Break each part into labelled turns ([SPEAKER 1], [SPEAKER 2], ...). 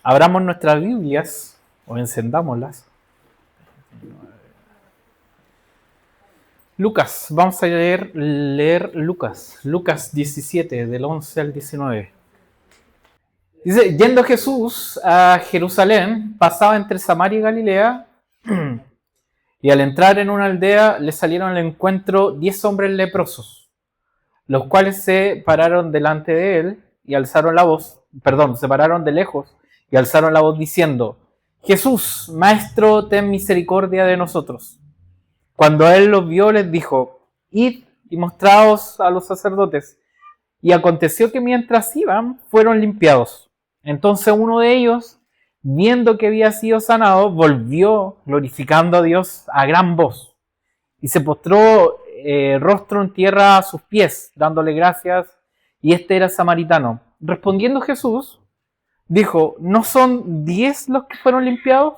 [SPEAKER 1] Abramos nuestras Biblias o encendámoslas. Lucas, vamos a leer Lucas 17, del 11 al 19. Dice, yendo Jesús a Jerusalén, pasaba entre Samaria y Galilea, y al entrar en una aldea le salieron al encuentro 10 hombres leprosos, los cuales se pararon delante de él y alzaron la voz, se pararon de lejos y alzaron la voz diciendo, Jesús, Maestro, ten misericordia de nosotros. Cuando él los vio, les dijo, id y mostraos a los sacerdotes. Y aconteció que mientras iban, fueron limpiados. Entonces uno de ellos, viendo que había sido sanado, volvió glorificando a Dios a gran voz. Y se postró rostro en tierra a sus pies, dándole gracias, y este era samaritano. Respondiendo Jesús, dijo, ¿no son 10 los que fueron limpiados?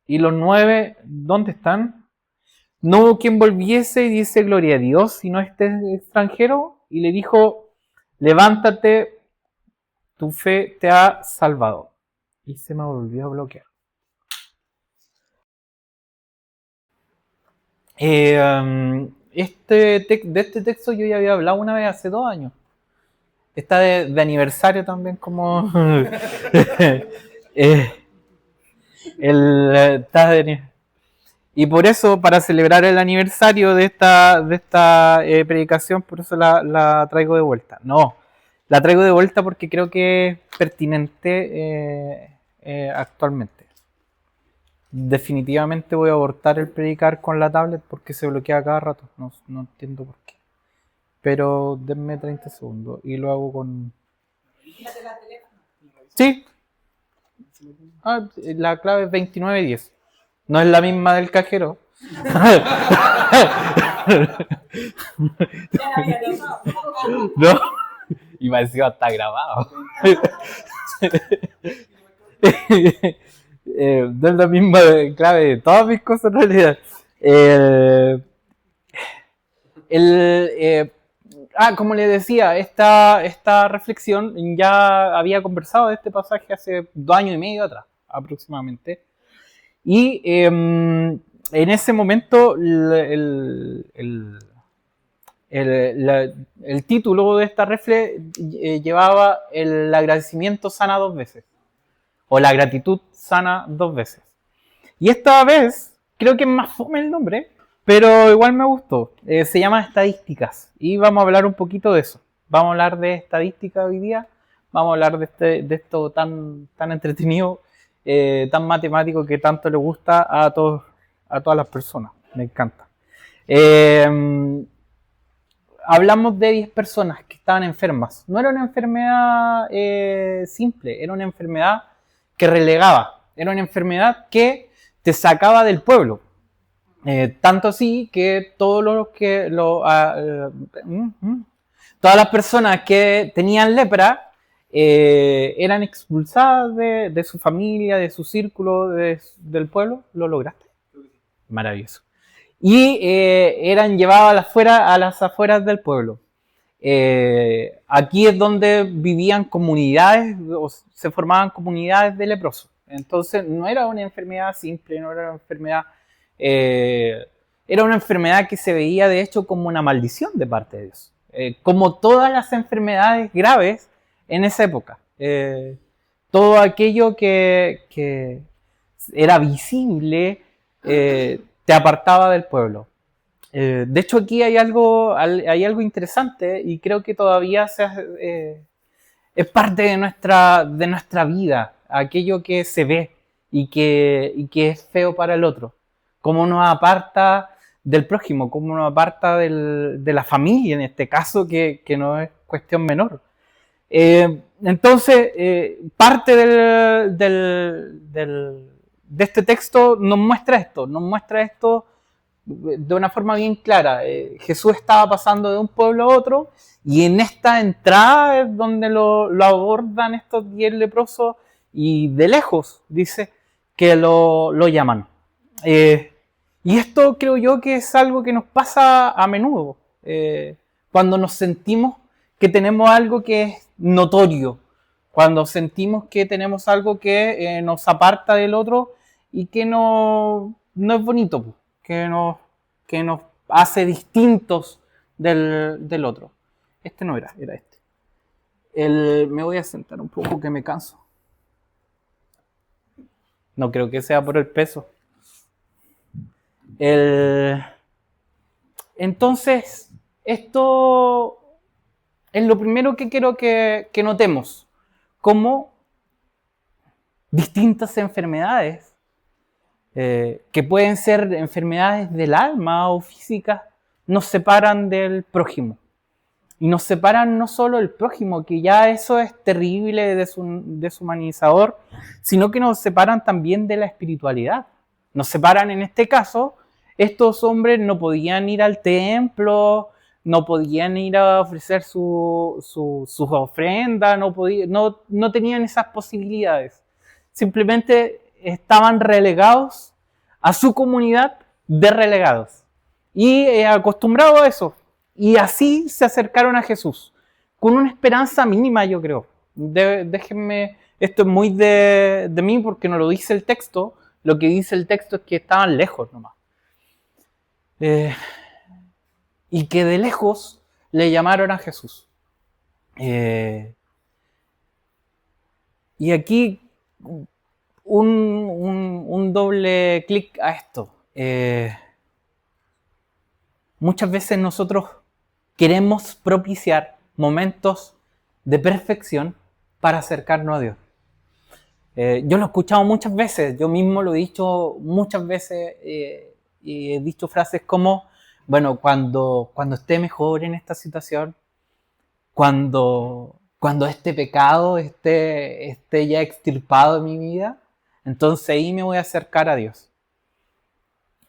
[SPEAKER 1] ¿Y los 9 dónde están? No hubo quien volviese y diese gloria a Dios, sino este extranjero, y le dijo, levántate, tu fe te ha salvado. Y se me volvió a bloquear. De este texto yo ya había hablado una vez hace 2 años. Está de aniversario también, como y por eso, para celebrar el aniversario de esta predicación, por eso la traigo de vuelta. No, la traigo de vuelta porque creo que es pertinente actualmente. Definitivamente voy a abortar el predicar con la tablet porque se bloquea cada rato. No entiendo por qué. Pero denme 30 segundos y lo hago con... Sí. La clave es 2910. No es la misma del cajero. No. Y me decía, está grabado. No es la misma clave de todas mis cosas en realidad. Como les decía, esta reflexión ya había conversado de este pasaje hace 2 años y medio atrás, aproximadamente. Y en ese momento el título de esta refle llevaba el agradecimiento sana 2 veces, o la gratitud sana 2 veces. Y esta vez, creo que es más fome el nombre, pero igual me gustó. Se llama estadísticas y vamos a hablar un poquito de eso. Vamos a hablar de estadística hoy día, vamos a hablar de esto tan entretenido, tan matemático que tanto le gusta a todas las personas. Me encanta. Hablamos de 10 personas que estaban enfermas. No era una enfermedad simple, era una enfermedad que relegaba, era una enfermedad que te sacaba del pueblo. Tanto así que todas las personas que tenían lepra eran expulsadas de su familia, de su círculo, del pueblo. ¿Lo lograste? Maravilloso. Y eran llevadas a las afueras del pueblo. Aquí es donde vivían comunidades, o se formaban comunidades de leprosos. Entonces no era una enfermedad simple, no era una enfermedad... era una enfermedad que se veía de hecho como una maldición de parte de Dios. Como todas las enfermedades graves en esa época. Todo aquello que era visible te apartaba del pueblo. De hecho aquí hay algo interesante y creo que todavía es parte de nuestra vida, aquello que se ve y que es feo para el otro. Cómo nos aparta del prójimo, cómo nos aparta de la familia, en este caso, que no es cuestión menor. Entonces, parte de este texto nos muestra esto de una forma bien clara. Jesús estaba pasando de un pueblo a otro y en esta entrada es donde lo abordan estos 10 leprosos y de lejos dice que lo llaman. Y esto creo yo que es algo que nos pasa a menudo, cuando nos sentimos que tenemos algo que es notorio, Cuando sentimos que tenemos algo que nos aparta del otro y que no es bonito, pues, que nos hace distintos del otro. Este no era, era este. Me voy a sentar un poco que me canso. No creo que sea por el peso. Entonces, esto es lo primero que quiero que notemos. Cómo distintas enfermedades, que pueden ser enfermedades del alma o físicas, nos separan del prójimo. Y nos separan no solo el prójimo, que ya eso es terrible, deshumanizador, sino que nos separan también de la espiritualidad. Nos separan, en este caso, estos hombres no podían ir al templo, no podían ir a ofrecer sus ofrendas, no tenían esas posibilidades. Simplemente estaban relegados a su comunidad de relegados. Y acostumbrados a eso. Y así se acercaron a Jesús, con una esperanza mínima, yo creo. Déjenme, esto es muy de mí porque no lo dice el texto. Lo que dice el texto es que estaban lejos nomás. Y que de lejos le llamaron a Jesús. Y aquí un doble clic a esto. Muchas veces nosotros queremos propiciar momentos de perfección para acercarnos a Dios. Yo lo he escuchado muchas veces, yo mismo lo he dicho muchas veces, y he dicho frases como, bueno, cuando esté mejor en esta situación, cuando este pecado esté ya extirpado de mi vida, entonces ahí me voy a acercar a Dios.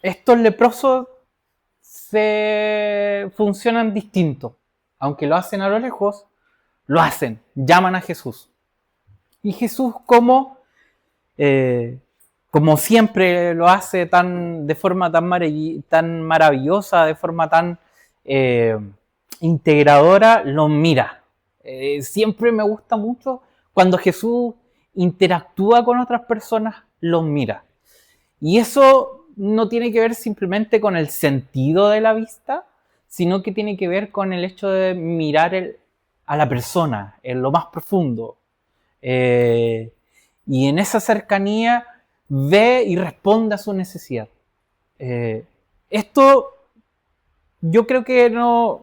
[SPEAKER 1] Estos leprosos funcionan distinto. Aunque lo hacen a lo lejos, lo hacen, llaman a Jesús. Y Jesús, como siempre lo hace de forma tan maravillosa, de forma tan integradora, los mira. Siempre me gusta mucho cuando Jesús interactúa con otras personas, los mira. Y eso no tiene que ver simplemente con el sentido de la vista, sino que tiene que ver con el hecho de mirar a la persona en lo más profundo. Y en esa cercanía ve y responde a su necesidad. Esto yo creo que no...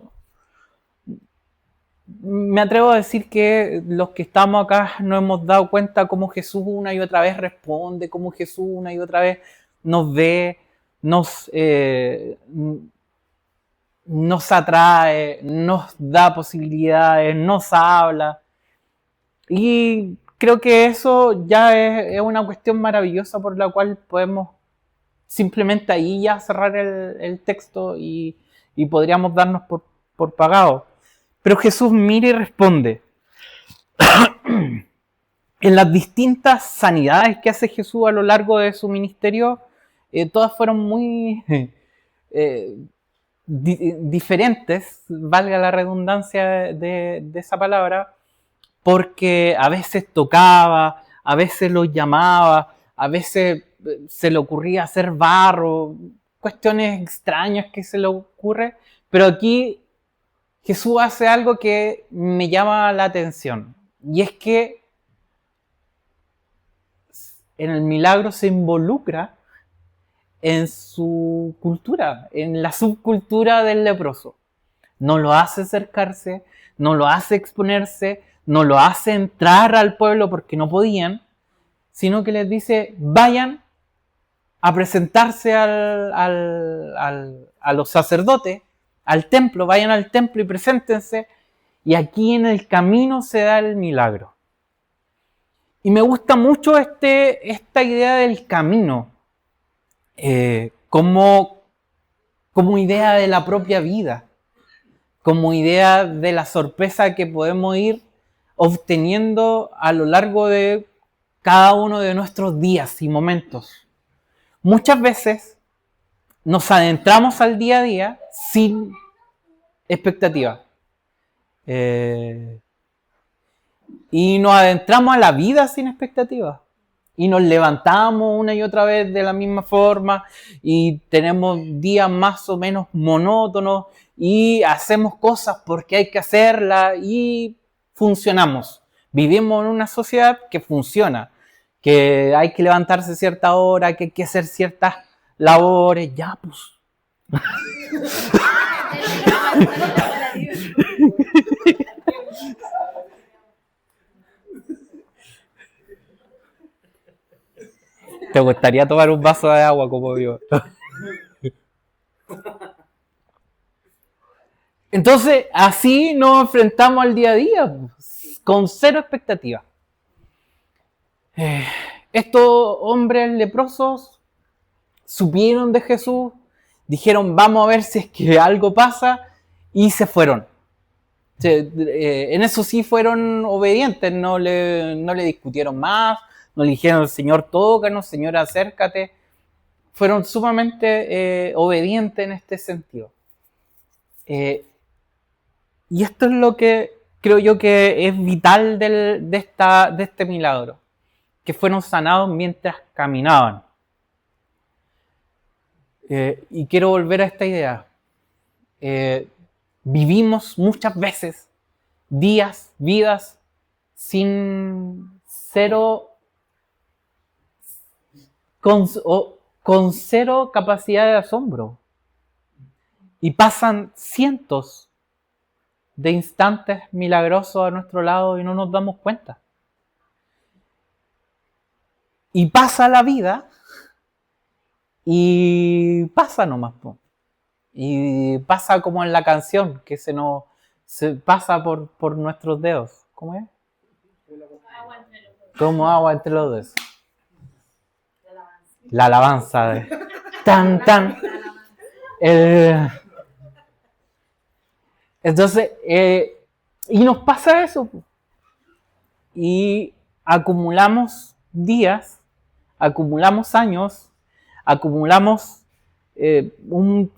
[SPEAKER 1] Me atrevo a decir que los que estamos acá no hemos dado cuenta cómo Jesús una y otra vez responde, cómo Jesús una y otra vez nos ve, nos atrae, nos da posibilidades, nos habla. Y creo que eso ya es una cuestión maravillosa por la cual podemos simplemente ahí ya cerrar el texto y podríamos darnos por pagado. Pero Jesús mira y responde. En las distintas sanidades que hace Jesús a lo largo de su ministerio, todas fueron muy diferentes, valga la redundancia de esa palabra, porque a veces tocaba, a veces los llamaba, a veces se le ocurría hacer barro, cuestiones extrañas que se le ocurre, pero aquí Jesús hace algo que me llama la atención, y es que en el milagro se involucra en su cultura, en la subcultura del leproso. No lo hace acercarse, no lo hace exponerse, no lo hace entrar al pueblo porque no podían, sino que les dice, vayan a presentarse a los sacerdotes, al templo, vayan al templo y preséntense, y aquí en el camino se da el milagro. Y me gusta mucho esta idea del camino, como idea de la propia vida, como idea de la sorpresa que podemos ir obteniendo a lo largo de cada uno de nuestros días y momentos. Muchas veces nos adentramos al día a día sin expectativa. Y nos adentramos a la vida sin expectativas. Y nos levantamos una y otra vez de la misma forma y tenemos días más o menos monótonos y hacemos cosas porque hay que hacerlas y funcionamos. Vivimos en una sociedad que funciona, que hay que levantarse a cierta hora, que hay que hacer ciertas labores, ya pues. ¿Te gustaría tomar un vaso de agua como yo? Entonces, así nos enfrentamos al día a día, con cero expectativa. Estos hombres leprosos supieron de Jesús, dijeron, vamos a ver si es que algo pasa, y se fueron. En eso sí fueron obedientes, no le discutieron más, no le dijeron, Señor, tócanos, Señor, acércate. Fueron sumamente obedientes en este sentido. Y esto es lo que creo yo que es vital de este milagro, que fueron sanados mientras caminaban. Y quiero volver a esta idea. Vivimos muchas veces días, vidas, sin cero, con cero capacidad de asombro. Y pasan cientos de instantes milagrosos a nuestro lado y no nos damos cuenta. Y pasa la vida y pasa nomás. Y pasa como en la canción, que se pasa por nuestros dedos. ¿Cómo es? Como agua entre los dedos. La alabanza de tan, tan. Entonces, y nos pasa eso. Y acumulamos días, acumulamos años, acumulamos un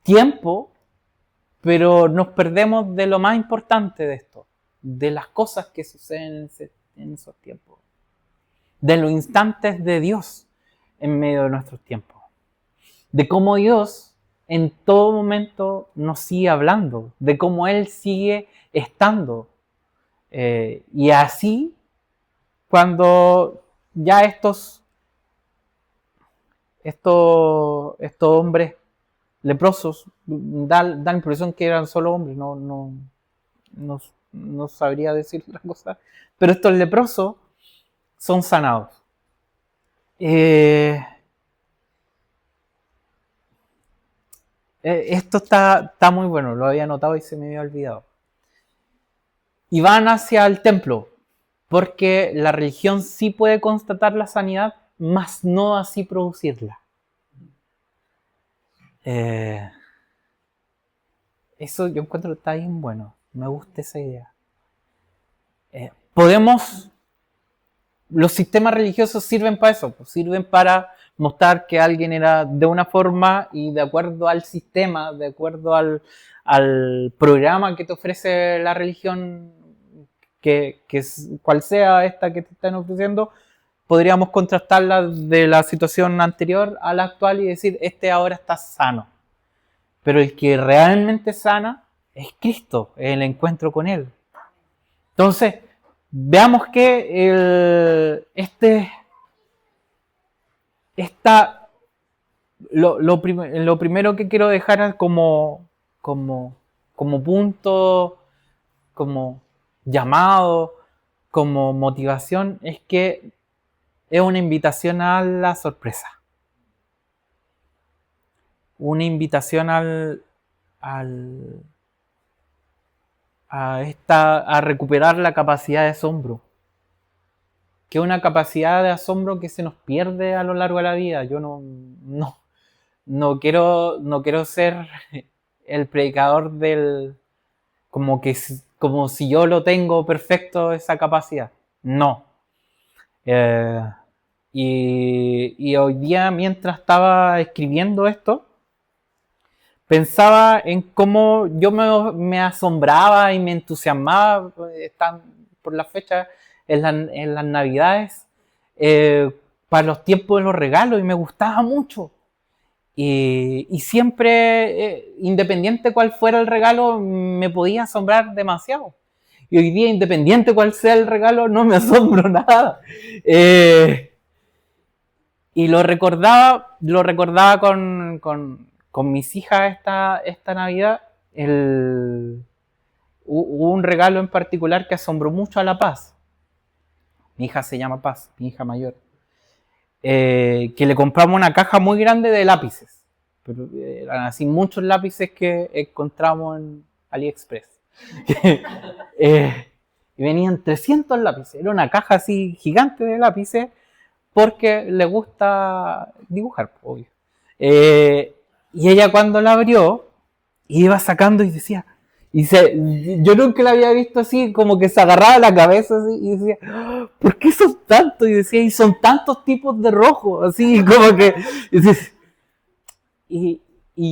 [SPEAKER 1] tiempo, pero nos perdemos de lo más importante de esto, de las cosas que suceden en esos tiempos, de los instantes de Dios en medio de nuestros tiempos, de cómo Dios en todo momento nos sigue hablando, de cómo Él sigue estando. Y así, cuando ya estos hombres leprosos, da la impresión que eran solo hombres, no sabría decir la cosa, pero estos leprosos son sanados. Esto está muy bueno, lo había notado y se me había olvidado. Y van hacia el templo, porque la religión sí puede constatar la sanidad, mas no así producirla. Eso yo encuentro que está bien bueno, me gusta esa idea. Los sistemas religiosos sirven para eso, pues sirven para mostrar que alguien era de una forma y de acuerdo al sistema, de acuerdo al programa que te ofrece la religión, que cual sea esta que te están ofreciendo, podríamos contrastarla de la situación anterior a la actual y decir, este ahora está sano. Pero el que realmente sana es Cristo, el encuentro con Él. Entonces, veamos que lo primero que quiero dejar como punto, como llamado, como motivación, es que es una invitación a la sorpresa. Una invitación a recuperar la capacidad de asombro, que es una capacidad de asombro que se nos pierde a lo largo de la vida. Yo no quiero ser el predicador del como si yo lo tengo perfecto esa capacidad. No. Y hoy día, mientras estaba escribiendo esto, pensaba en cómo yo me asombraba y me entusiasmaba por la fecha, en las Navidades, para los tiempos de los regalos, y me gustaba mucho. Y siempre, independiente cuál fuera el regalo, me podía asombrar demasiado. Y hoy día, independiente cuál sea el regalo, no me asombro nada. Y lo recordaba con mis hijas esta Navidad. Hubo un regalo en particular que asombró mucho a La Paz. Mi hija se llama Paz, mi hija mayor. Que le compramos una caja muy grande de lápices. Pero eran así muchos lápices que encontramos en AliExpress. Y venían 300 lápices. Era una caja así gigante de lápices porque le gusta dibujar, obvio. Y ella cuando la abrió, iba sacando y decía... yo nunca la había visto así, como que se agarraba la cabeza así, y decía, ¿por qué son tantos? Y decía, y son tantos tipos de rojo, así como que... Y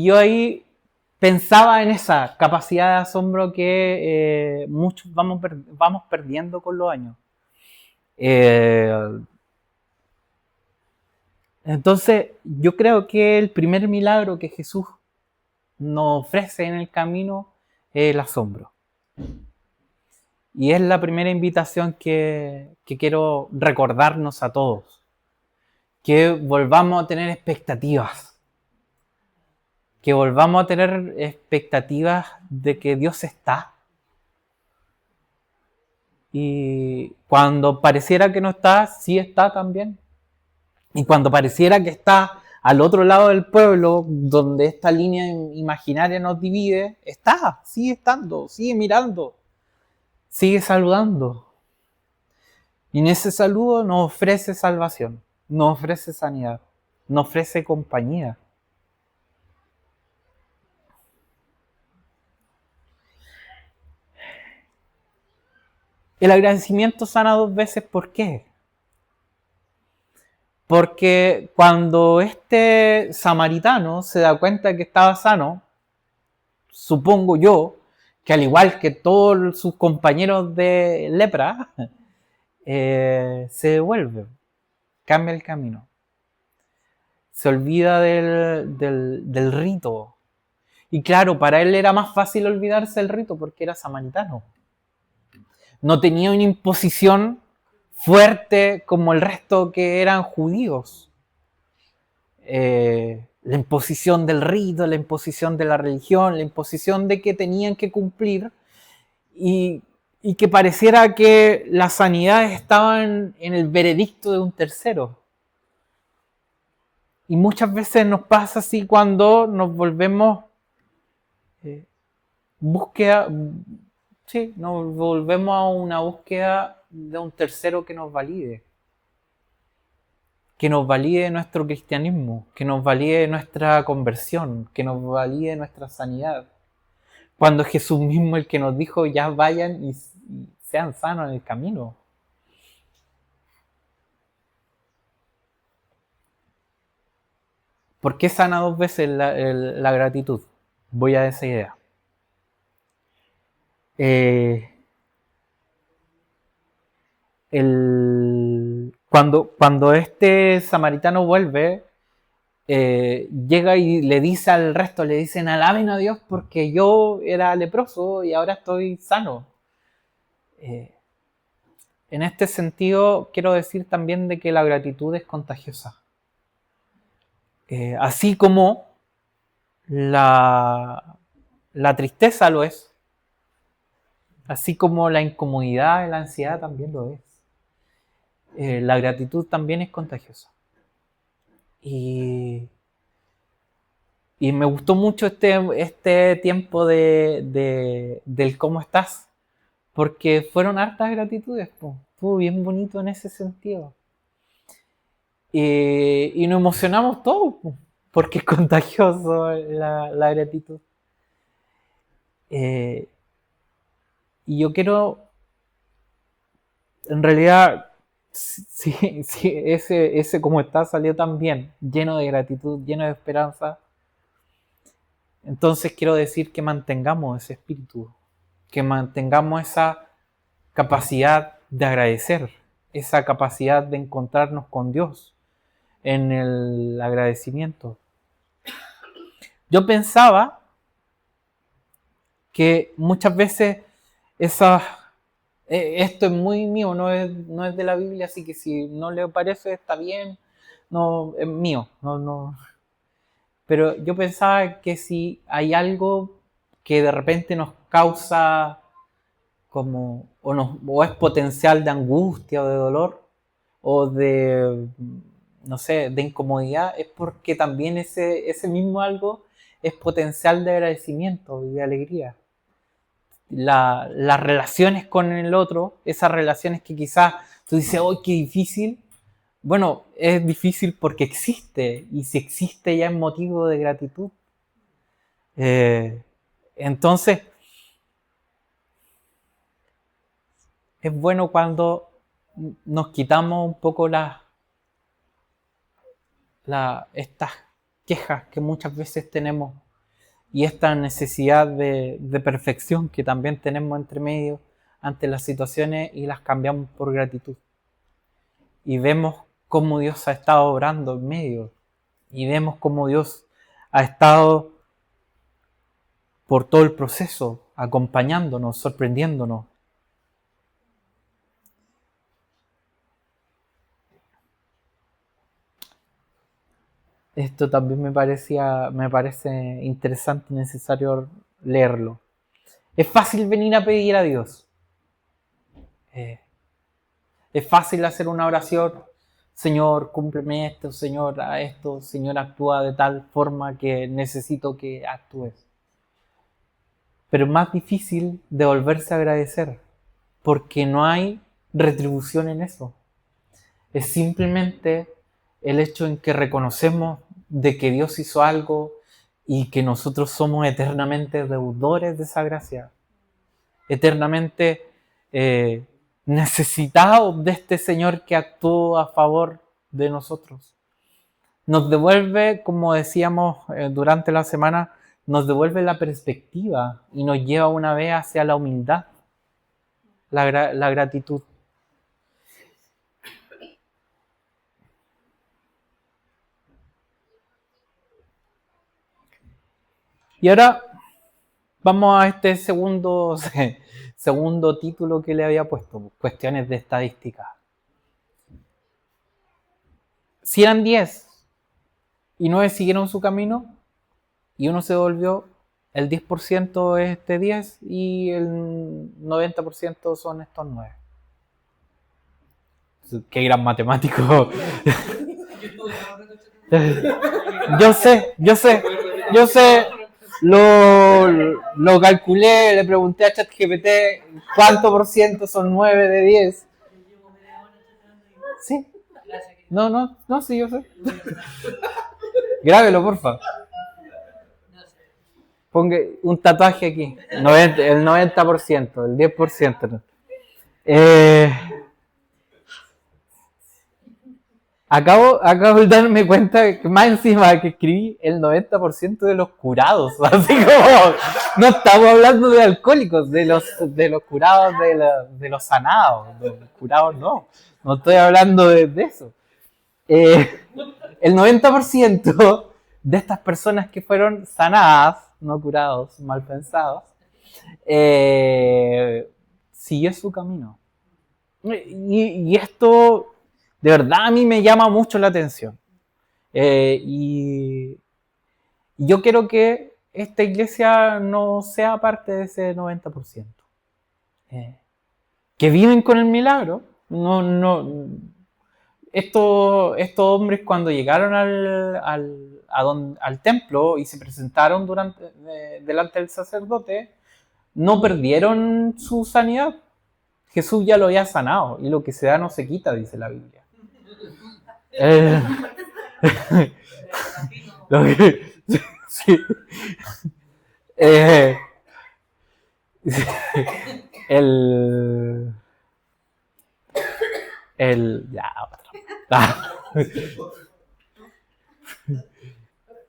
[SPEAKER 1] yo ahí pensaba en esa capacidad de asombro que muchos vamos perdiendo con los años. Entonces, yo creo que el primer milagro que Jesús nos ofrece en el camino es el asombro. Y es la primera invitación que quiero recordarnos a todos. Que volvamos a tener expectativas. Que volvamos a tener expectativas de que Dios está. Y cuando pareciera que no está, sí está también. Y cuando pareciera que está al otro lado del pueblo, donde esta línea imaginaria nos divide, está, sigue estando, sigue mirando, sigue saludando. Y en ese saludo nos ofrece salvación, nos ofrece sanidad, nos ofrece compañía. El agradecimiento sana dos veces, ¿por qué? Porque cuando este samaritano se da cuenta que estaba sano, supongo yo, que al igual que todos sus compañeros de lepra, se devuelve, cambia el camino. Se olvida del rito. Y claro, para él era más fácil olvidarse del rito porque era samaritano. No tenía una imposición fuerte como el resto que eran judíos. La imposición del rito, la imposición de la religión, la imposición de que tenían que cumplir y que pareciera que las sanidades estaban en el veredicto de un tercero. Y muchas veces nos pasa así cuando nos volvemos nos volvemos a una búsqueda de un tercero que nos valide nuestro cristianismo, que nos valide nuestra conversión, que nos valide nuestra sanidad. Cuando es Jesús mismo el que nos dijo, ya vayan y sean sanos en el camino. ¿Por qué sana dos veces la gratitud? Voy a esa idea. Cuando este samaritano vuelve, llega y le dice al resto, le dicen, alaben a Dios porque yo era leproso y ahora estoy sano. En este sentido, quiero decir también de que la gratitud es contagiosa. Así como la tristeza lo es, así como la incomodidad y la ansiedad también lo es. La gratitud también es contagiosa. Y me gustó mucho este tiempo del cómo estás, porque fueron hartas gratitudes, estuvo bien bonito en ese sentido. Y nos emocionamos todos, porque es contagioso la gratitud. Y yo quiero, en realidad, si ese como está salió tan bien, lleno de gratitud, lleno de esperanza, entonces quiero decir que mantengamos ese espíritu, que mantengamos esa capacidad de agradecer, esa capacidad de encontrarnos con Dios en el agradecimiento. Yo pensaba que muchas veces esto es muy mío, no es de la Biblia, así que si no le parece está bien, no es mío, no. Pero yo pensaba que si hay algo que de repente nos causa o es potencial de angustia o de dolor o de, no sé, de incomodidad, es porque también ese mismo algo es potencial de agradecimiento y de alegría. Las relaciones con el otro, esas relaciones que quizás tú dices, ¡ay, qué difícil! Bueno, es difícil porque existe, y si existe ya es motivo de gratitud. Entonces, es bueno cuando nos quitamos un poco estas quejas que muchas veces tenemos y esta necesidad de perfección que también tenemos entre medio ante las situaciones y las cambiamos por gratitud. Y vemos cómo Dios ha estado obrando en medio y vemos cómo Dios ha estado por todo el proceso, acompañándonos, sorprendiéndonos. Esto también me parece interesante y necesario leerlo. Es fácil venir a pedir a Dios. Es fácil hacer una oración, Señor, cúmpleme esto, Señor, a esto, Señor, actúa de tal forma que necesito que actúes. Pero es más difícil de volverse a agradecer, porque no hay retribución en eso. Es simplemente el hecho en que reconocemos de que Dios hizo algo y que nosotros somos eternamente deudores de esa gracia, eternamente necesitados de este Señor que actuó a favor de nosotros. Nos devuelve, como decíamos durante la semana, nos devuelve la perspectiva y nos lleva una vez hacia la humildad, la gratitud. Y ahora vamos a este segundo título que le había puesto, cuestiones de estadística. Si eran 10 y 9 siguieron su camino y uno se volvió, el 10% es este 10 y el 90% son estos 9. Qué gran matemático. Yo sé. Lo calculé, le pregunté a ChatGPT cuánto por ciento son 9 de 10. Sí. No, sí, yo sé. Grábelo, porfa. Ponga un tatuaje aquí. El 90%, el 10%. Acabo de darme cuenta que más encima que escribí el 90% de los curados. Así como, no estamos hablando de alcohólicos, de los curados, de los sanados. De los curados no estoy hablando de eso. El 90% de estas personas que fueron sanadas, no curados, mal pensados, siguió su camino. Y esto de verdad a mí me llama mucho la atención. Y yo quiero que esta iglesia no sea parte de ese 90%. Que viven con el milagro. Estos hombres cuando llegaron al templo y se presentaron delante del sacerdote, no perdieron su sanidad. Jesús ya lo había sanado y lo que se da no se quita, dice la Biblia. Sí.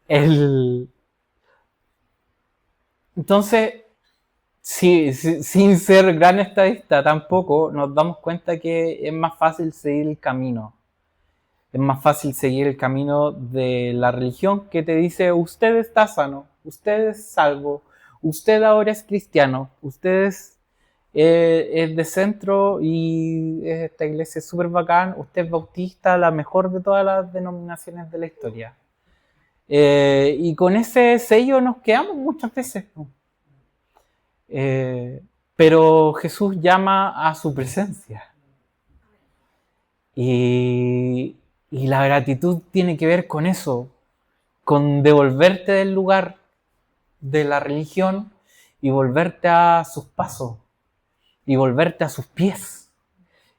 [SPEAKER 1] Ya, entonces, sin ser gran estadista tampoco, nos damos cuenta que es más fácil seguir el camino. Es más fácil seguir el camino de la religión que te dice: usted está sano, usted es salvo, usted ahora es cristiano, usted es de centro y esta iglesia es súper bacán, usted es bautista, la mejor de todas las denominaciones de la historia. Y con ese sello nos quedamos muchas veces. Pero Jesús llama a su presencia. Y la gratitud tiene que ver con eso, con devolverte del lugar de la religión y volverte a sus pasos, y volverte a sus pies,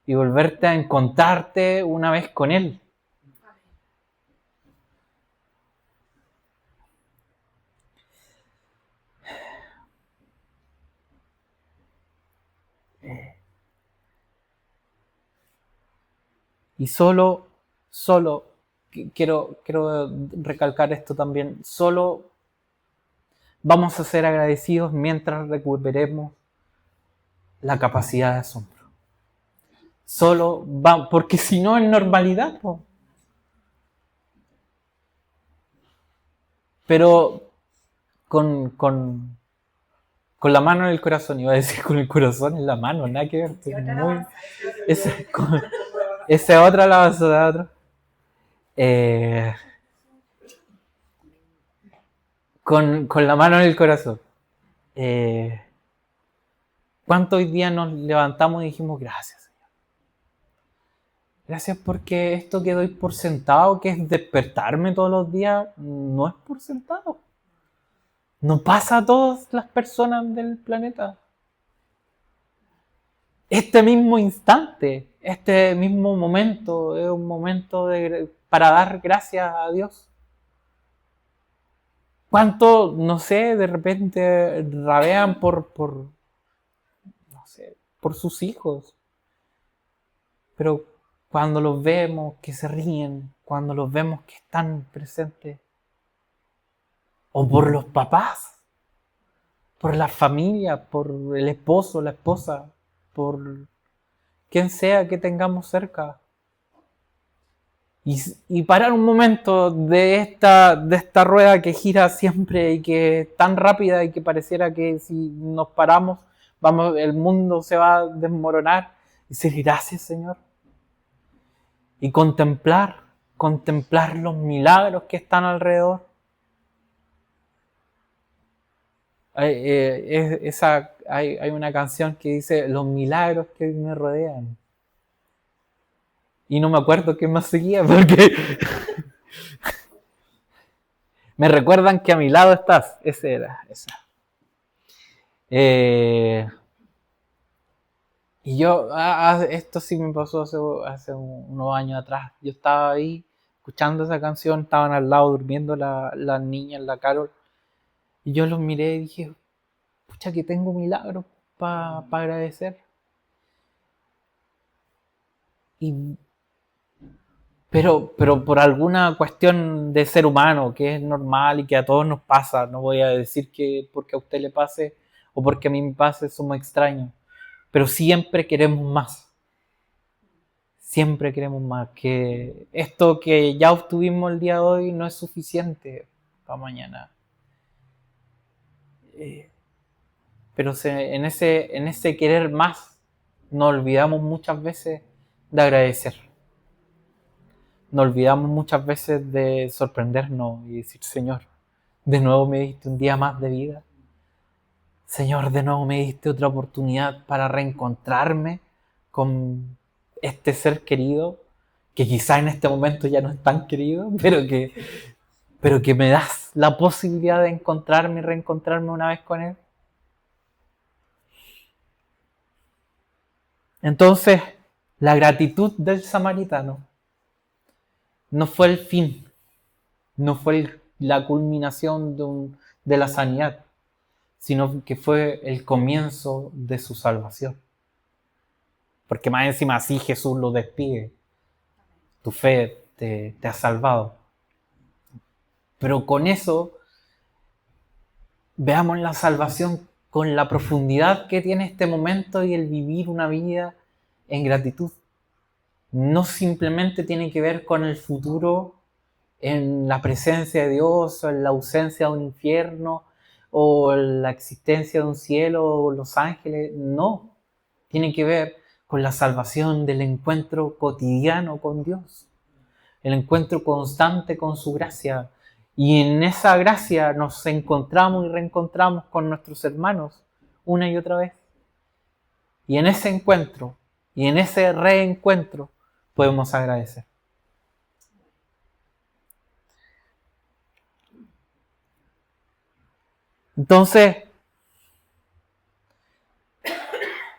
[SPEAKER 1] y volverte a encontrarte una vez con Él. Y solo, quiero recalcar esto también, solo vamos a ser agradecidos mientras recuperemos la capacidad de asombro. Solo va, porque si no es normalidad, po. Pero con la mano en el corazón, iba a decir con el corazón en la mano, nada que ver. Esa es otra alabanza de otra. Con la mano en el corazón. ¿Cuánto hoy día nos levantamos y dijimos gracias, Señor? Gracias porque esto que doy por sentado, que es despertarme todos los días, no es por sentado. No pasa a todas las personas del planeta. Este mismo instante, este mismo momento, es un momento para dar gracias a Dios. ¿Cuánto, no sé, de repente rabean por sus hijos? Pero cuando los vemos que se ríen, cuando los vemos que están presentes, o por los papás, por la familia, por el esposo, la esposa, por quien sea que tengamos cerca. Y parar un momento de esta rueda que gira siempre y que es tan rápida y que pareciera que si nos paramos, el mundo se va a desmoronar. Y decir gracias, Señor. Y contemplar los milagros que están alrededor. Hay una canción que dice: los milagros que me rodean. Y no me acuerdo qué más seguía porque me recuerdan que a mi lado estás. Ese era, esa. Y yo, esto sí me pasó hace unos años atrás. Yo estaba ahí escuchando esa canción, estaban al lado durmiendo las niñas, la Carol. Y yo los miré y dije: pucha, que tengo milagros para agradecer. Pero por alguna cuestión de ser humano, que es normal y que a todos nos pasa, no voy a decir que porque a usted le pase o porque a mí me pase somos extraños, pero siempre queremos más. Siempre queremos más. Que esto que ya obtuvimos el día de hoy no es suficiente para mañana. Pero en ese querer más nos olvidamos muchas veces de agradecer. Nos olvidamos muchas veces de sorprendernos y decir: Señor, de nuevo me diste un día más de vida. Señor, de nuevo me diste otra oportunidad para reencontrarme con este ser querido, que quizá en este momento ya no es tan querido, pero que me das la posibilidad de encontrarme y reencontrarme una vez con Él. Entonces, la gratitud del samaritano no fue el fin, no fue la culminación de la sanidad, sino que fue el comienzo de su salvación. Porque más encima así Jesús lo despide. Tu fe te ha salvado. Pero con eso veamos la salvación con la profundidad que tiene este momento y el vivir una vida en gratitud. No simplemente tiene que ver con el futuro en la presencia de Dios, o en la ausencia de un infierno, o la existencia de un cielo, o los ángeles. No, tiene que ver con la salvación del encuentro cotidiano con Dios, el encuentro constante con su gracia. Y en esa gracia nos encontramos y reencontramos con nuestros hermanos una y otra vez. Y en ese encuentro y en ese reencuentro podemos agradecer. Entonces,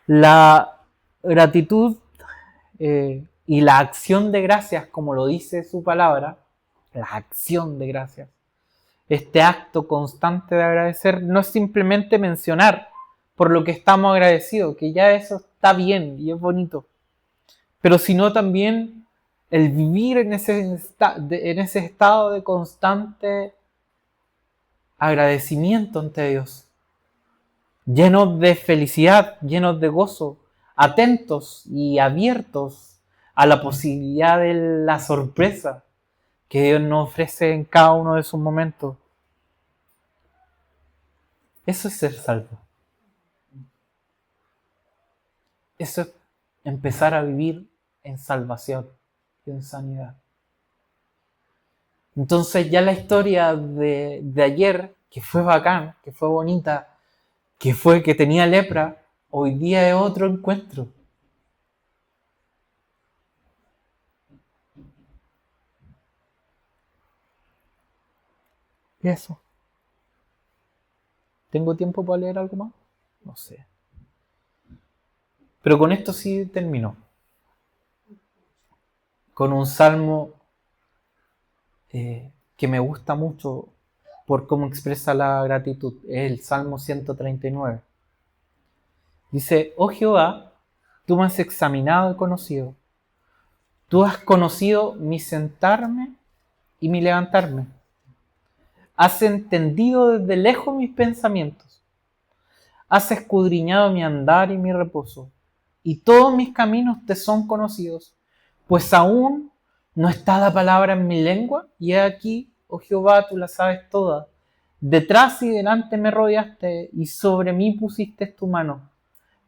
[SPEAKER 1] la gratitud y la acción de gracias, como lo dice su palabra, la acción de gracias, este acto constante de agradecer, no es simplemente mencionar por lo que estamos agradecidos, que ya eso está bien y es bonito, pero sino también el vivir en ese estado de constante agradecimiento ante Dios, llenos de felicidad, llenos de gozo, atentos y abiertos a la posibilidad de la sorpresa que Dios nos ofrece en cada uno de sus momentos. Eso es ser salvo. Eso es empezar a vivir en salvación y en sanidad. Entonces ya la historia de ayer, que fue bacán, que fue bonita, que fue que tenía lepra, hoy día es otro encuentro. ¿Y eso? ¿Tengo tiempo para leer algo más? No sé. Pero con esto sí termino. Con un salmo que me gusta mucho por cómo expresa la gratitud. Es el Salmo 139. Dice: oh Jehová, tú me has examinado y conocido. Tú has conocido mi sentarme y mi levantarme. Has entendido desde lejos mis pensamientos. Has escudriñado mi andar y mi reposo. Y todos mis caminos te son conocidos. Pues aún no está la palabra en mi lengua, y he aquí, oh Jehová, tú la sabes toda. Detrás y delante me rodeaste, y sobre mí pusiste tu mano.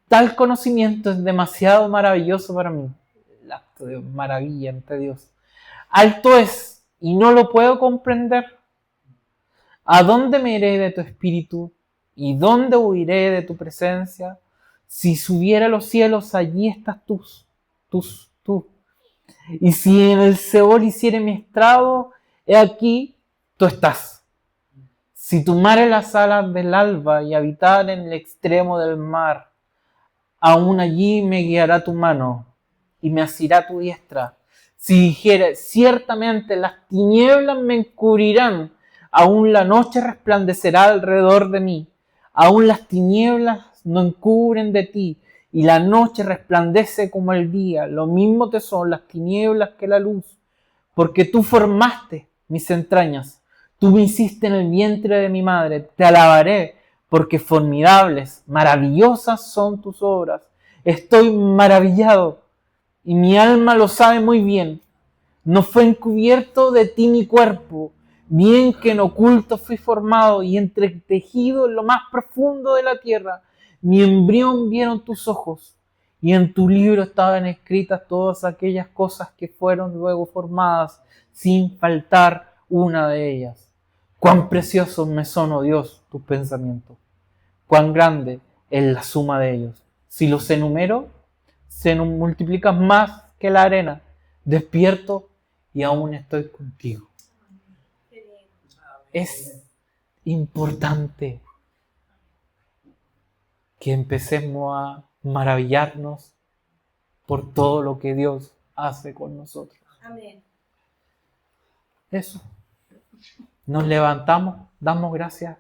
[SPEAKER 1] Tal conocimiento es demasiado maravilloso para mí. El acto de maravilla ante Dios. Alto es, y no lo puedo comprender. ¿A dónde me iré de tu espíritu? ¿Y dónde huiré de tu presencia? Si subiera a los cielos, allí estás tú. Y si en el Seol hiciere mi estrado, he aquí, tú estás. Si tomare las alas del alba y habitar en el extremo del mar, aún allí me guiará tu mano y me asirá tu diestra. Si dijere, ciertamente las tinieblas me encubrirán, aún la noche resplandecerá alrededor de mí. Aún las tinieblas no encubren de ti, y la noche resplandece como el día. Lo mismo te son las tinieblas que la luz, porque tú formaste mis entrañas. Tú me hiciste en el vientre de mi madre. Te alabaré, porque formidables, maravillosas son tus obras. Estoy maravillado, y mi alma lo sabe muy bien. No fue encubierto de ti mi cuerpo, bien que en oculto fui formado y entretejido en lo más profundo de la tierra. Mi embrión vieron tus ojos, y en tu libro estaban escritas todas aquellas cosas que fueron luego formadas, sin faltar una de ellas. Cuán preciosos me son, oh Dios, tus pensamientos. Cuán grande es la suma de ellos. Si los enumero, se multiplican más que la arena. Despierto y aún estoy contigo. Es importante que empecemos a maravillarnos por todo lo que Dios hace con nosotros.
[SPEAKER 2] Amén.
[SPEAKER 1] Eso. Nos levantamos, damos gracias